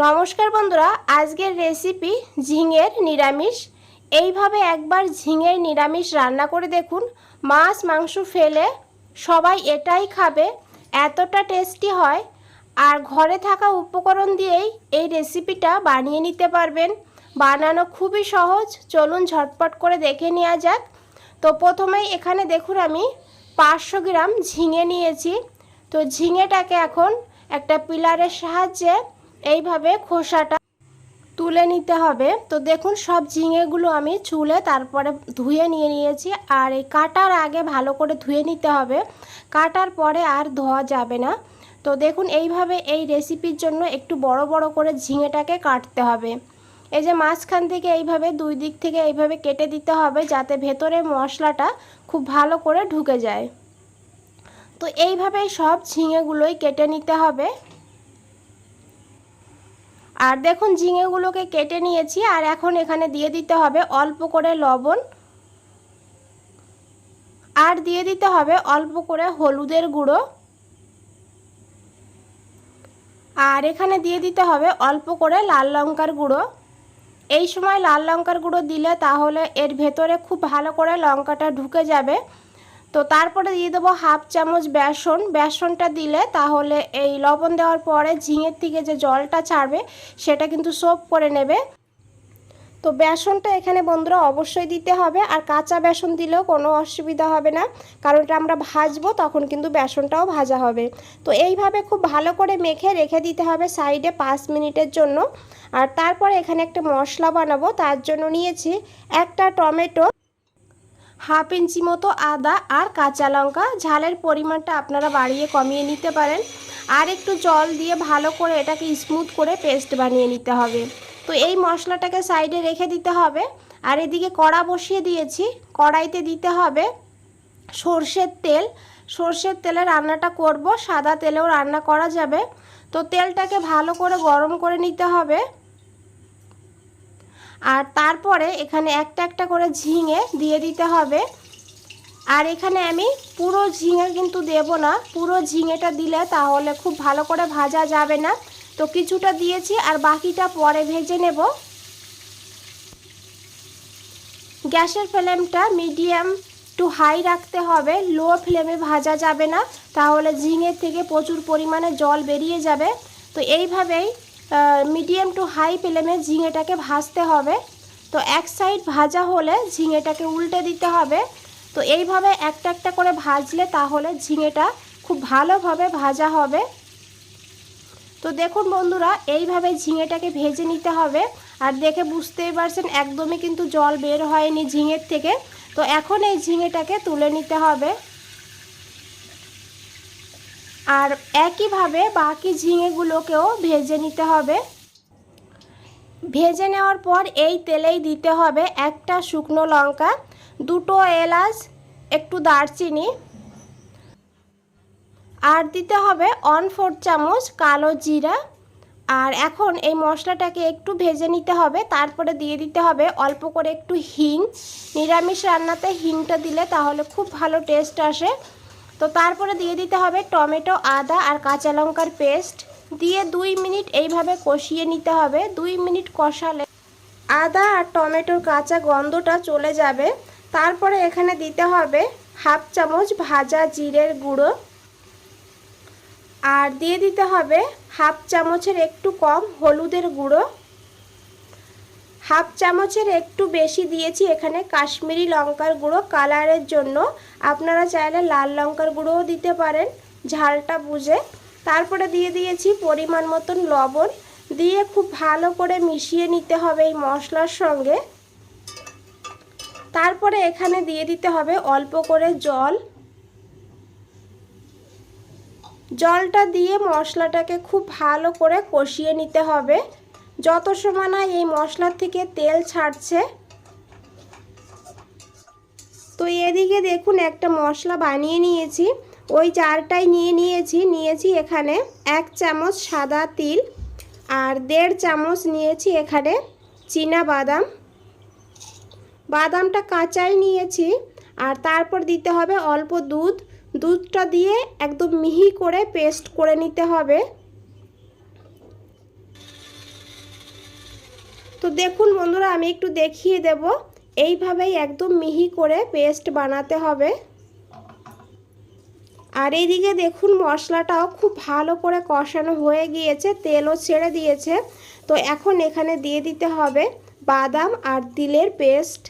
নমস্কার বন্ধুরা, আজকের রেসিপি ঝিঙের নিরামিষ। এইভাবে একবার ঝিঙের নিরামিষ রান্না করে দেখুন। মাছ মাংস ফেলে সবাই এটাই খাবে, এতটা টেস্টি হয়। আর ঘরে থাকা উপকরণ দিয়েই এই রেসিপিটা বানিয়ে নিতে পারবেন। বানানো খুবই সহজ, চলুন ঝটপট করে দেখে নেওয়া যাক। তো প্রথমেই এখানে দেখুন আমি 500 গ্রাম ঝিঙে নিয়েছি। তো ঝিঙেটাকে এখন একটা পিলারের সাহায্যে এইভাবে খোসাটা তুলে নিতে হবে। তো দেখুন সব ঝিঙেগুলো আমি চুলে তারপরে ধুয়ে নিয়েছি। আর এই কাটার আগে ভালো করে ধুয়ে নিতে হবে, কাটার পরে আর ধোয়া যাবে না। তো দেখুন এইভাবে এই রেসিপির জন্য একটু বড় বড় করে ঝিঙেটাকে কাটতে হবে। এই যে মাঝখান থেকে এইভাবে দুই দিক থেকে এইভাবে কেটে দিতে হবে, যাতে ভেতরে মশলাটা খুব ভালো করে ঢুকে যায়। তো এইভাবে সব ঝিঙেগুলোই কেটে নিতে হবে। আর দেখুন ঝিঙেগুলোকে কেটে নিয়েছি। আর এখন এখানে দিয়ে দিতে হবে অল্প করে লবণ, আর দিয়ে দিতে হবে অল্প করে হলুদের গুঁড়ো, আর এখানে দিয়ে দিতে হবে অল্প করে লাল লঙ্কার গুঁড়ো। এই সময় লাল লঙ্কার গুঁড়ো দিলে তাহলে এর ভেতরে খুব ভালো করে লঙ্কাটা ঢুকে যাবে। তো তারপরে দিয়ে দেবো হাফ চামচ বেসন। বেসনটা দিলে তাহলে এই লবণ দেওয়ার পরে ঝিঙের থেকে যে জলটা ছাড়বে সেটা কিন্তু সোপ করে নেবে। তো বেসনটা এখানে বন্ধুরা অবশ্যই দিতে হবে, আর কাঁচা বেসন দিলেও কোনো অসুবিধা হবে না, কারণ এটা আমরা ভাজবো তখন কিন্তু বেসনটাও ভাজা হবে। তো এইভাবে খুব ভালো করে মেখে রেখে দিতে হবে সাইডে 5 মিনিটের জন্য। আর তারপরে এখানে একটা মশলা বানাবো, তার জন্য নিয়েছি একটা টমেটো, হাফ ইঞ্চি মতো আদা আর কাঁচা লঙ্কা। ঝালের পরিমাণটা আপনারা বাড়িয়ে কমিয়ে নিতে পারেন। আর একটু জল দিয়ে ভালো করে এটাকে স্মুথ করে পেস্ট বানিয়ে নিতে হবে। তো এই মশলাটাকে সাইডে রেখে দিতে হবে। আর এদিকে কড়া বসিয়ে দিয়েছি, কড়াইতে দিতে হবে সর্ষের তেল। সর্ষের তেলে রান্নাটা করব, সাদা তেলেও রান্না করা যাবে। তো তেলটাকে ভালো করে গরম করে নিতে হবে। আর তারপরে এখানে একটা একটা করে ঝিঙে দিয়ে দিতে হবে। আর এখানে আমি পুরো ঝিঙে কিন্তু দেব না, পুরো ঝিঙেটা দিলে তাহলে খুব ভালো করে ভাজা যাবে না। তো কিছুটা দিয়েছি আর বাকিটা পরে ভেজে নেব। গ্যাসের ফ্লেমটা মিডিয়াম টু হাই রাখতে হবে, লো ফ্লেমে ভাজা যাবে না, তাহলে ঝিঙের থেকে প্রচুর পরিমাণে জল বেরিয়ে যাবে। তো এইভাবেই মিডিয়াম টু হাই ফ্লেমে ঝিঙেটাকে ভাজতে হবে। তো এক সাইড ভাজা হলে ঝিঙেটাকে উল্টে দিতে হবে। তো এইভাবে একটা একটা করে ভাজলে তাহলে ঝিঙেটা খুব ভালোভাবে ভাজা হবে। তো দেখুন বন্ধুরা, এইভাবে ঝিঙেটাকে ভেজে নিতে হবে। আর দেখে বুঝতেই পারছেন একদমই কিন্তু জল বের হয়নি ঝিঙের থেকে। তো এখন এই ঝিঙেটাকে তুলে নিতে হবে। আর একইভাবে বাকি ঝিঙেগুলোকেও ভেজে নিতে হবে। ভেজে নেওয়ার পর এই তেলেই দিতে হবে একটা শুকনো লঙ্কা, দুটো এলাচ, একটু দারচিনি, আর দিতে হবে 1/4 চামচ কালো জিরা। আর এখন এই মশলাটাকে একটু ভেজে নিতে হবে। তারপরে দিয়ে দিতে হবে অল্প করে একটু হিং। নিরামিষ রান্নাতে হিংটা দিলে তাহলে খুব ভালো টেস্ট আসে। তো তারপরে দিয়ে দিতে হবে টমেটো, আদা আর কাঁচা লঙ্কার পেস্ট দিয়ে 2 মিনিট এইভাবে কষিয়ে নিতে হবে। 2 মিনিট কষালে আদা আর টমেটোর কাঁচা গন্ধটা চলে যাবে। তারপরে এখানে দিতে হবে হাফ চামচ ভাজা জিরের গুঁড়ো, আর দিয়ে দিতে হবে হাফ চামচের একটু কম হলুদের গুঁড়ো, হাফ চামচের একটু বেশি দিয়েছি এখানে কাশ্মীরি লঙ্কার গুঁড়ো কালারের জন্য। আপনারা চাইলে লাল লঙ্কার গুঁড়োও দিতে পারেন ঝালটা বুঝে। তারপরে দিয়ে দিয়েছি পরিমাণ মতন লবণ, দিয়ে খুব ভালো করে মিশিয়ে নিতে হবে এই মশলার সঙ্গে। তারপরে এখানে দিয়ে দিতে হবে অল্প করে জল। জলটা দিয়ে মশলাটাকে খুব ভালো করে কষিয়ে নিতে হবে যত সময় না এই মশলার থেকে তেল ছাড়ছে। তো এদিকে দেখুন একটা মশলা বানিয়ে নিয়েছি, ওই জারটাই নিয়েছি এখানে 1 চামচ সাদা তিল, আর 1.5 চামচ নিয়েছি এখানে চীনা বাদাম। বাদামটা কাঁচাই নিয়েছি। আর তারপর দিতে হবে অল্প দুধ। দুধটা দিয়ে একদম মিহি করে পেস্ট করে নিতে হবে। দেখুন বন্ধুরা, আমি একটু দেখিয়ে দেব। এইভাবেই একদম মিহি করে পেস্ট বানাতে হবে। আর এইদিকে দেখুন মশলাটাও খুব ভালো করে কষানো হয়ে গিয়েছে, তেলও ছেড়ে দিয়েছে। তো এখন এখানে দিয়ে দিতে হবে বাদাম আর তিলের পেস্ট।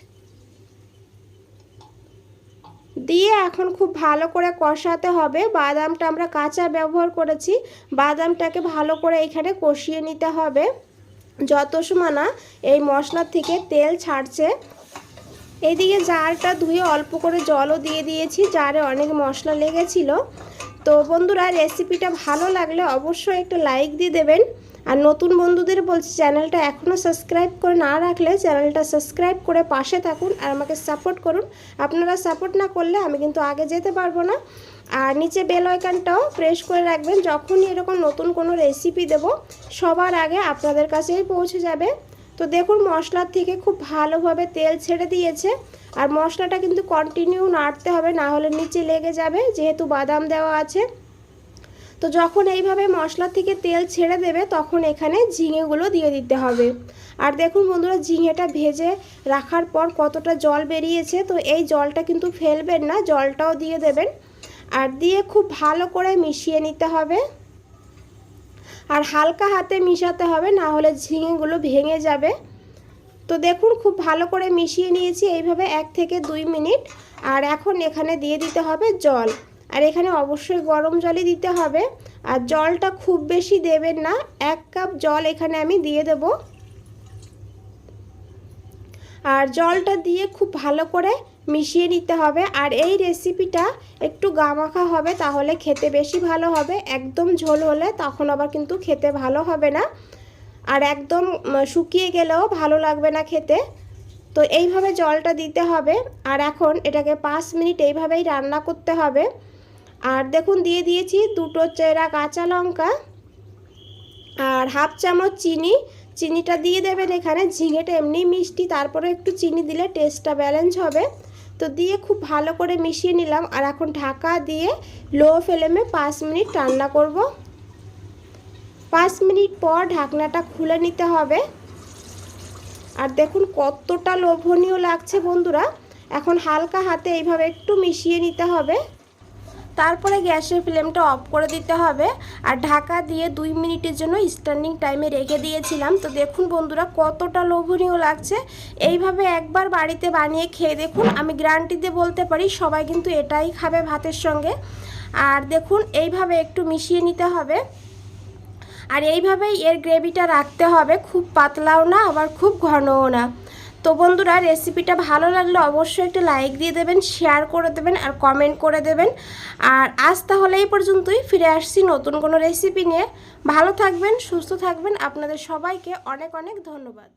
দিয়ে এখন খুব ভালো করে কষাতে হবে। বাদামটা আমরা কাঁচা ব্যবহার করেছি, বাদামটাকে ভালো করে এখানে কষিয়ে নিতে হবে যত সময় না এই মশলা থেকে তেল ছাড়ছে। এইদিকে জারটা ধুয়ে অল্প করে জলও দিয়ে দিয়েছি, জারে অনেক মশলা লেগেছিল। তো বন্ধুরা, রেসিপিটা ভালো লাগলে অবশ্যই একটা লাইক দিয়ে দেবেন। আর নতুন বন্ধুদের বলছি, চ্যানেলটা এখনও সাবস্ক্রাইব করে না রাখলে চ্যানেলটা সাবস্ক্রাইব করে পাশে থাকুন আর আমাকে সাপোর্ট করুন। আপনারা সাপোর্ট না করলে আমি কিন্তু আগে যেতে পারবো না। আর নিচে বেল আইকনটাও প্রেস করে রাখবেন, যখনই এরকম নতুন কোনো রেসিপি দেব সবার আগে আপনাদের কাছেই পৌঁছে যাবে। তো দেখুন মশলার থেকে খুব ভালোভাবে তেল ছেড়ে দিয়েছে। আর মশলাটা কিন্তু কন্টিনিউ নাড়তে হবে, না হলে নিচে লেগে যাবে, যেহেতু বাদাম দেওয়া আছে। তো যখন এইভাবে মশলা থেকে তেল ছেড়ে দেবে তখন এখানে ঝিঙেগুলো দিয়ে দিতে হবে। আর দেখুন বন্ধুরা, ঝিঙেটা ভেজে রাখার পর কতটা জল বেরিয়েছে। তো এই জলটা কিন্তু ফেলবেন না, জলটাও দিয়ে দেবেন। আর দিয়ে খুব ভালো করে মিশিয়ে নিতে হবে। আর হালকা হাতে মিশাতে হবে, না হলে ঝিঙেগুলো ভেঙে যাবে। তো দেখুন খুব ভালো করে মিশিয়ে নিয়েছি এইভাবে 1 থেকে 2 মিনিট। আর এখন এখানে দিয়ে দিতে হবে জল। আর এখানে অবশ্যই গরম জলই দিতে হবে। আর জলটা খুব বেশি দেবেন না, 1 কাপ জল এখানে আমি দিয়ে দেব। আর জলটা দিয়ে খুব ভালো করে মিশিয়ে নিতে হবে। আর এই রেসিপিটা একটু গামাখা হবে, তাহলে খেতে বেশি ভালো হবে। একদম ঝোল হলে তখন আবার কিন্তু খেতে ভালো হবে না, আর একদম শুকিয়ে গেলেও ভালো লাগবে না খেতে। তো এইভাবে জলটা দিতে হবে। আর এখন এটাকে 5 মিনিট এইভাবেই রান্না করতে হবে। আর দেখুন দিয়ে দিয়েছি 2টো চেরা কাঁচা লঙ্কা আর হাফ চামচ চিনি। চিনিটা দিয়ে দেবেন এখানে, ঝিঙেটা এমনি মিষ্টি, তারপরে একটু চিনি দিলে টেস্টটা ব্যালেন্স হবে। তো দিয়ে খুব ভালো করে মিশিয়ে নিলাম। আর এখন ঢাকা দিয়ে লো ফ্লেমে 5 মিনিট রান্না করব। 5 মিনিট পর ঢাকনাটা খুলে নিতে হবে। আর দেখুন কতটা লোভনীয় লাগছে বন্ধুরা। এখন হালকা হাতে এইভাবে একটু মিশিয়ে নিতে হবে, তারপরে গ্যাসের ফ্লেমটা অফ করে দিতে হবে। আর ঢাকা দিয়ে 2 মিনিটের জন্য স্ট্যান্ডিং টাইমে রেখে দিয়েছিলাম। তো দেখুন বন্ধুরা কতটা লোভনীয় লাগছে। এইভাবে একবার বাড়িতে বানিয়ে খেয়ে দেখুন, আমি গ্যারান্টি দিয়ে বলতে পারি সবাই কিন্তু এটাই খাবে ভাতের সঙ্গে। আর দেখুন এইভাবে একটু মিশিয়ে নিতে হবে। আর এইভাবেই এর গ্রেভিটা রাখতে হবে, খুব পাতলাও না আবার খুব ঘনও না। তো বন্ধুরা, রেসিপিটা ভালো লাগলে অবশ্যই একটা লাইক দিয়ে দেবেন, শেয়ার করে দেবেন আর কমেন্ট করে দেবেন। আর আজ তাহলে এই পর্যন্তই, ফিরে আসছি নতুন কোনো রেসিপি নিয়ে। ভালো থাকবেন, সুস্থ থাকবেন। আপনাদের সবাইকে অনেক অনেক ধন্যবাদ।